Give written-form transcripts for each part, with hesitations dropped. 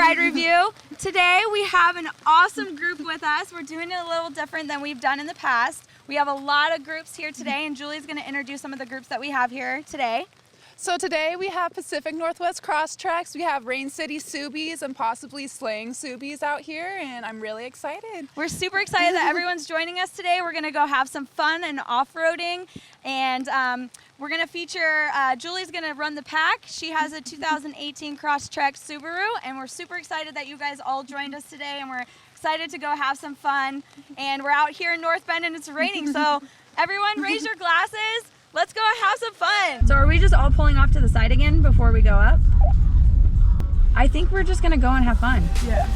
Ride Review. Today we have an awesome group with us. We're doing it a little different than we've done in the past. We have a lot of groups here today, and Julie's going to introduce some of the groups that we have here today. So today we have Pacific Northwest Crosstreks, we have Rain City Subies, and possibly Slaying Subies out here, and I'm really excited. We're super excited that everyone's joining us today. We're going to go have some fun and off-roading, and we're going to feature, Julie's going to run the pack. She has a 2018 Crosstrek Subaru, and we're super excited that you guys all joined us today, and we're excited to go have some fun. And we're out here in North Bend, and it's raining, so everyone raise your glasses. Let's go have some fun. So are we just all pulling off to the side again before we go up? I think we're just gonna go and have fun. Yeah.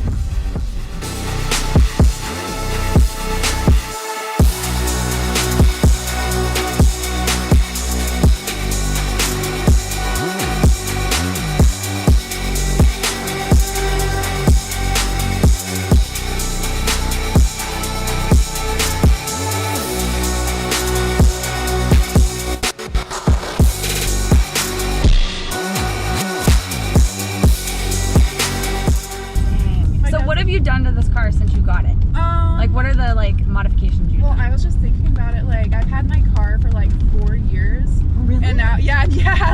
Done to this car since you got it? Like, what are the modifications you Well, I was just thinking about it. Like, I've had my car for like 4 years. Really? And now, yeah.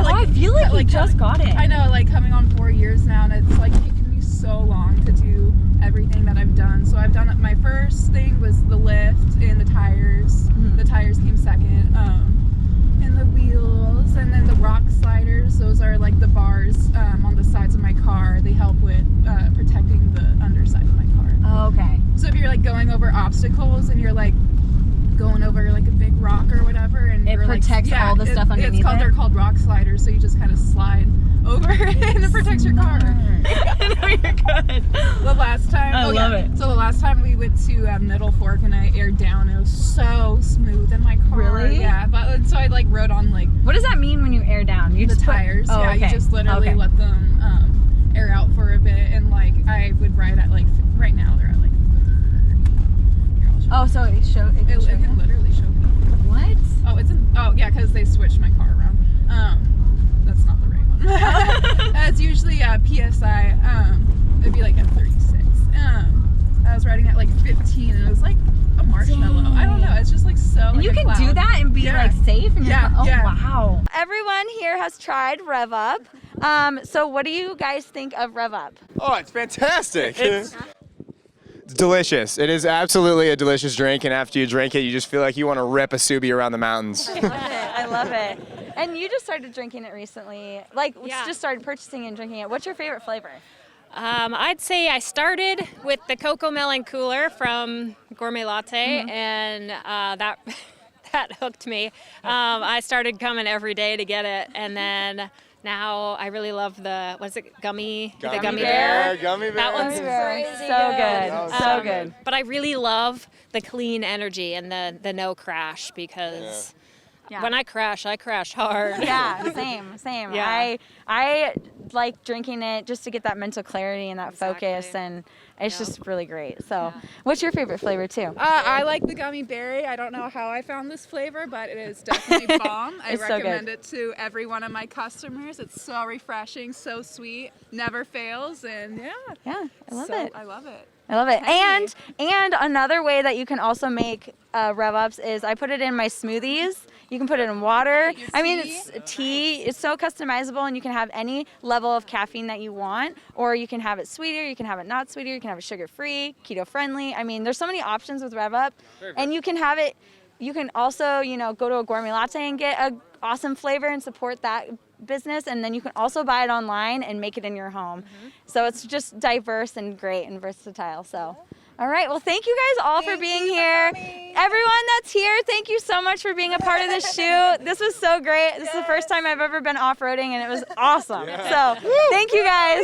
Like, I feel like you just got it. I know, like coming on 4 years now, and it's like taken me so long to do everything that I've done. So I've done my first thing was the lift and the tires. Mm-hmm. The tires came second, and the wheels, and then the rock sliders. Those are like the bars on the sides of my car. They help with protecting the underside of my car. Oh, okay. So if you're like going over obstacles and you're like going over like a big rock or whatever, and it protects all the stuff underneath They're called rock sliders, so you just kind of slide over and it protects your car. No, you're good. The last time, I love it. So the last time we went to Middle Fork and I aired down, it was so smooth in my car. Really? Yeah, but so I like rode on like. What does that mean when you air down? You just tires. Oh, yeah, okay. You just literally let them air out for a bit, and like I would ride at like right now they're at like. Oh, so it can literally show me. What? Oh, yeah, because they switched my car around. That's not the right one. That's usually PSI. It'd be like at 36. I was riding at like 15, and it was like a marshmallow. Dang. I don't know. It's just like so. And like you can cloud. Do that and be like safe. And yeah. Wow. Everyone here has tried REVUP. So what do you guys think of REVUP? Oh, it's fantastic. It's delicious. It is absolutely a delicious drink, and after you drink it, you just feel like you want to rip a Subi around the mountains. I love it. I love it. And you just started drinking it recently. Just started purchasing and drinking it. What's your favorite flavor? I'd say I started with the Cocoa Melon Cooler from Gourmet Latte, and that hooked me. I started coming every day to get it, and then now I really love the Gummy Bear. Gummy Bear. That one's so good. So good. But I really love the clean energy and the no crash, because when I crash hard. Yeah, same. Yeah. I like drinking it just to get that mental clarity and that focus, and it's just really great. So what's your favorite flavor too? I like the Gummy Berry. I don't know how I found this flavor, but it is definitely bomb. I recommend it to every one of my customers. It's so refreshing, so sweet, never fails, and I love it. I love it. I love it. And another way that you can also make REVUPs is I put it in my smoothies. You can put it in water. I mean, it's tea. It's so customizable, and you can have any level of caffeine that you want, or you can have it sweeter, you can have it not sweeter, you can have it sugar-free, keto-friendly. I mean, there's so many options with REVUP, and you can have it. You can also, go to a Gourmet Latte and get an awesome flavor and support that business, and then you can also buy it online and make it in your home. So it's just diverse and great and versatile. So. All right, well, thank you guys all for being here. Everyone that's here, thank you so much for being a part of this shoot. This was so great. This is the first time I've ever been off-roading, and it was awesome. So thank you guys.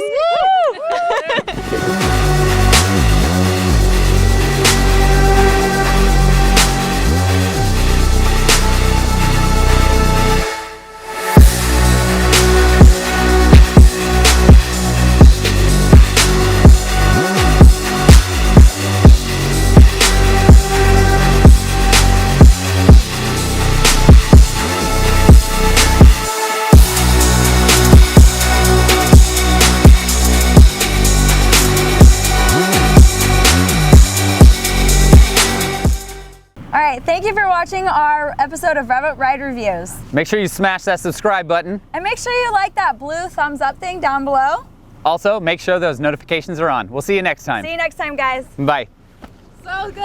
Thank you for watching our episode of REVUP Ride Reviews. Make sure you smash that subscribe button. And make sure you like that blue thumbs up thing down below. Also, make sure those notifications are on. We'll see you next time. See you next time, guys. Bye. So good!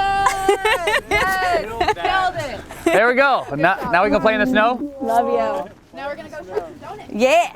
Yes! Nailed it! There we go. Now we can play in the snow. Love you. Now we're gonna go shop some donuts. Yeah.